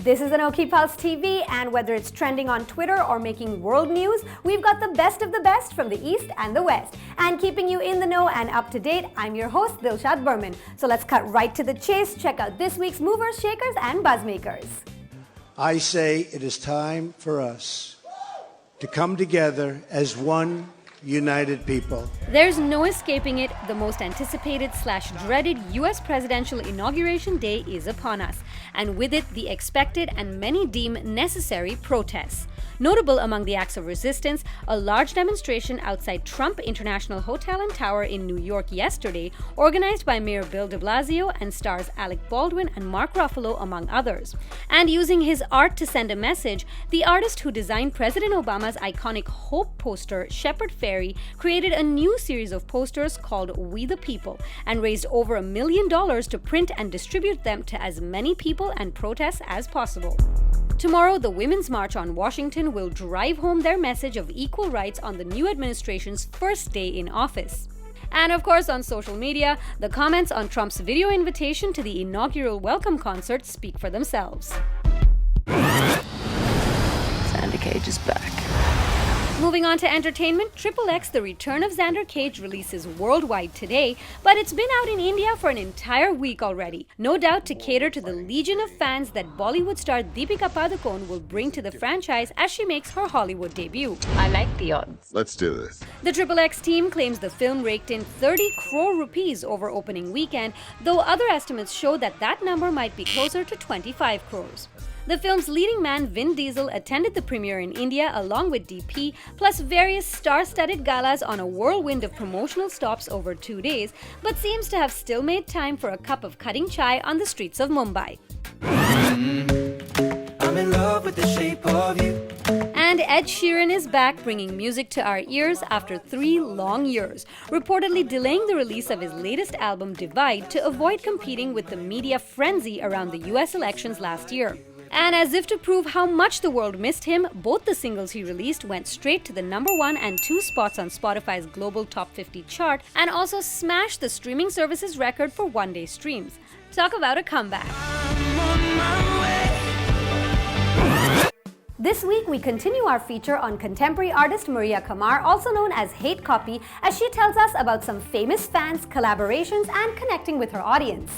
This is Anokhi Pulse TV, and whether it's trending on Twitter or making world news, we've got the best of the best from the East and the West. And keeping you in the know and up to date, I'm your host, Dilshad Burman. So let's cut right to the chase. Check out this week's movers, shakers, and buzzmakers. I say it is time for us to come together as one united people. There's no escaping it. The most anticipated / dreaded US Presidential Inauguration Day is upon us, and with it, the expected and many deem necessary protests. Notable among the acts of resistance, a large demonstration outside Trump International Hotel and Tower in New York yesterday, organized by Mayor Bill de Blasio and stars Alec Baldwin and Mark Ruffalo, among others. And using his art to send a message, the artist who designed President Obama's iconic Hope poster, Shepard Fairey, created a new series of posters called We the People and raised over $1 million to print and distribute them to as many people and protests as possible. Tomorrow, the Women's March on Washington will drive home their message of equal rights on the new administration's first day in office. And of course, on social media, the comments on Trump's video invitation to the inaugural welcome concert speak for themselves. Xander Cage is back. Moving on to entertainment, xXx The Return of Xander Cage releases worldwide today, but it's been out in India for an entire week already. No doubt to cater to the legion of fans that Bollywood star Deepika Padukone will bring to the franchise as she makes her Hollywood debut. I like the odds. Let's do this. The xXx team claims the film raked in 30 crore rupees over opening weekend, though other estimates show that number might be closer to 25 crores. The film's leading man Vin Diesel attended the premiere in India along with DP, plus various star-studded galas on a whirlwind of promotional stops over 2 days, but seems to have still made time for a cup of cutting chai on the streets of Mumbai. I'm in love with the shape of you. And Ed Sheeran is back, bringing music to our ears after 3 long years, reportedly delaying the release of his latest album Divide to avoid competing with the media frenzy around the US elections last year. And as if to prove how much the world missed him, both the singles he released went straight to the #1 and 2 spots on Spotify's global top 50 chart and also smashed the streaming service's record for one-day streams. Talk about a comeback. This week, we continue our feature on contemporary artist Maria Qamar, also known as Hatecopy, as she tells us about some famous fans, collaborations, and connecting with her audience.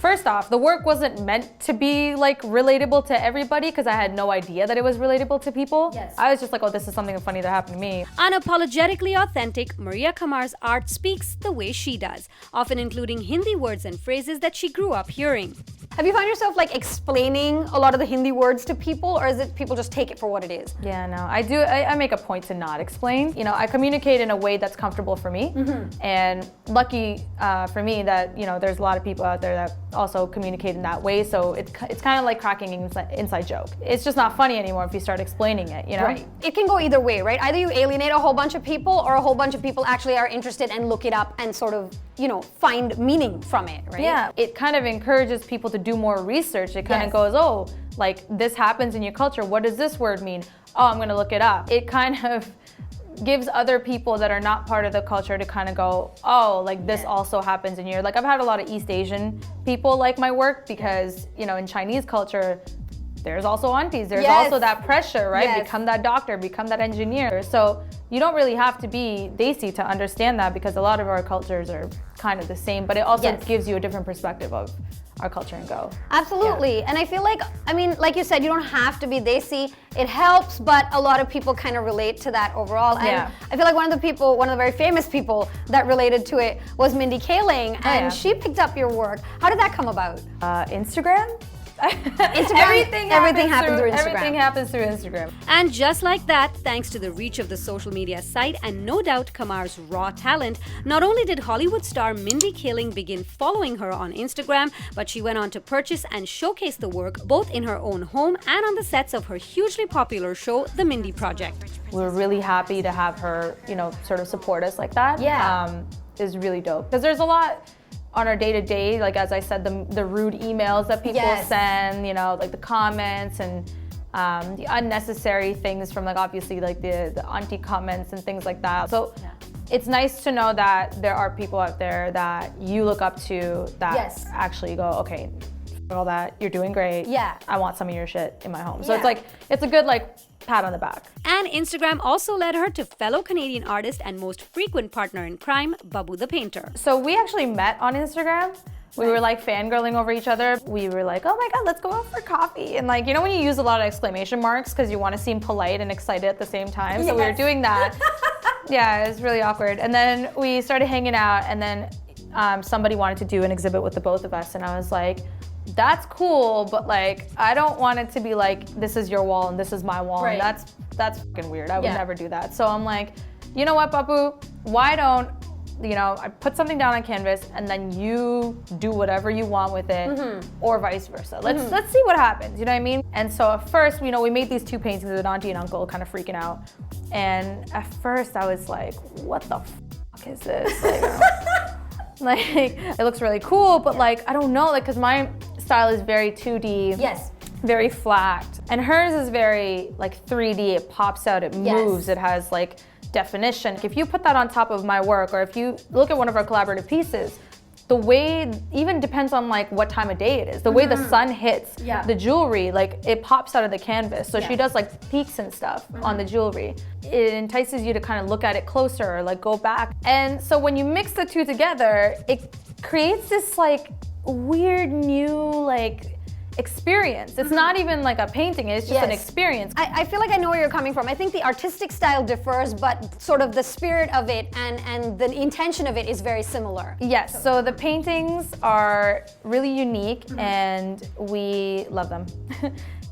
First off, the work wasn't meant to be like relatable to everybody because I had no idea that it was relatable to people. Yes. I was just like, oh, this is something funny that happened to me. Unapologetically authentic, Maria Qamar's art speaks the way she does, often including Hindi words and phrases that she grew up hearing. Have you found yourself like explaining a lot of the Hindi words to people, or is it people just take it for what it is? Yeah, no, I do. I make a point to not explain. You know, I communicate in a way that's comfortable for me. And lucky for me that, you know, there's a lot of people out there that also communicate in that way. So it's kind of like cracking an inside joke. It's just not funny anymore if you start explaining it, you know? Right. It can go either way, right? Either you alienate a whole bunch of people, or a whole bunch of people actually are interested and look it up and sort of, you know, find meaning from it, right? Yeah, it kind of encourages people to do more research. It kind of goes, oh, like this happens in your culture. What does this word mean? Oh, I'm gonna look it up. It kind of gives other people that are not part of the culture to kind of go, oh, like this also happens in your, like I've had a lot of East Asian people like my work because, you know, in Chinese culture, there's also aunties, there's also that pressure, right? Become that doctor, become that engineer. So you don't really have to be Desi to understand that because a lot of our cultures are kind of the same, but it also gives you a different perspective of our culture and go. Absolutely. Yeah. And I feel like, I mean, like you said, you don't have to be Desi. It helps, but a lot of people kind of relate to that overall. And I feel like one of the very famous people that related to it was Mindy Kaling, and she picked up your work. How did that come about? Instagram? Everything happens through Instagram. Everything happens through Instagram. And just like that, thanks to the reach of the social media site and no doubt Qamar's raw talent, not only did Hollywood star Mindy Kaling begin following her on Instagram, but she went on to purchase and showcase the work both in her own home and on the sets of her hugely popular show, The Mindy Project. We're really happy to have her, you know, sort of support us like that. Yeah. Is really dope. Because there's a lot on our day-to-day, like as I said, the rude emails that people send, you know, like the comments and the unnecessary things from like obviously like the auntie comments and things like that. So it's nice to know that there are people out there that you look up to that actually go, okay, all that, you're doing great. Yeah. I want some of your shit in my home. So Yeah. it's like, it's a good like pat on the back. And Instagram also led her to fellow Canadian artist and most frequent partner in crime, Babbu The Painter. So we actually met on Instagram. We were like fangirling over each other. We were like, oh my God, let's go out for coffee. And like, you know when you use a lot of exclamation marks because you want to seem polite and excited at the same time? So we were doing that. Yeah, it was really awkward. And then we started hanging out, and then somebody wanted to do an exhibit with the both of us. And I was like, that's cool, but like, I don't want it to be like, this is your wall and this is my wall. Right. And that's fucking weird. I would never do that. So I'm like, you know what, Babbu? Why don't, you know, I put something down on canvas and then you do whatever you want with it, or vice versa. Let's see what happens, you know what I mean? And so at first, you know, we made these two paintings with auntie and uncle, kind of freaking out. And at first I was like, what the fuck is this? Like, it looks really cool, but like, I don't know, like, cause my style is very 2D. Yes. Very flat. And hers is very like 3D, it pops out, it moves, it has like definition. If you put that on top of my work, or if you look at one of our collaborative pieces, the way, even depends on like what time of day it is, the way the sun hits the jewelry, like it pops out of the canvas. So she does like peaks and stuff on the jewelry. It entices you to kind of look at it closer or like go back. And so when you mix the two together, it creates this like weird new like experience. It's not even like a painting, it's just an experience. I feel like I know where you're coming from. I think the artistic style differs, but sort of the spirit of it and the intention of it is very similar. Yes, so the paintings are really unique and we love them.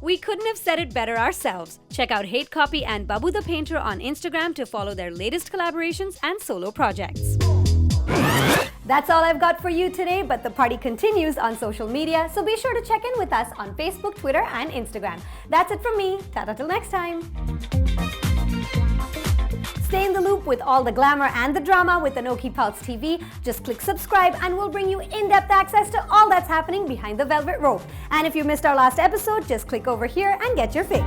We couldn't have said it better ourselves. Check out Hatecopy and Babbu The Painter on Instagram to follow their latest collaborations and solo projects. That's all I've got for you today, but the party continues on social media, so be sure to check in with us on Facebook, Twitter, and Instagram. That's it from me. Ta-ta till next time. Stay in the loop with all the glamour and the drama with Anokhi Pulse TV. Just click subscribe and we'll bring you in-depth access to all that's happening behind the velvet rope. And if you missed our last episode, just click over here and get your fix.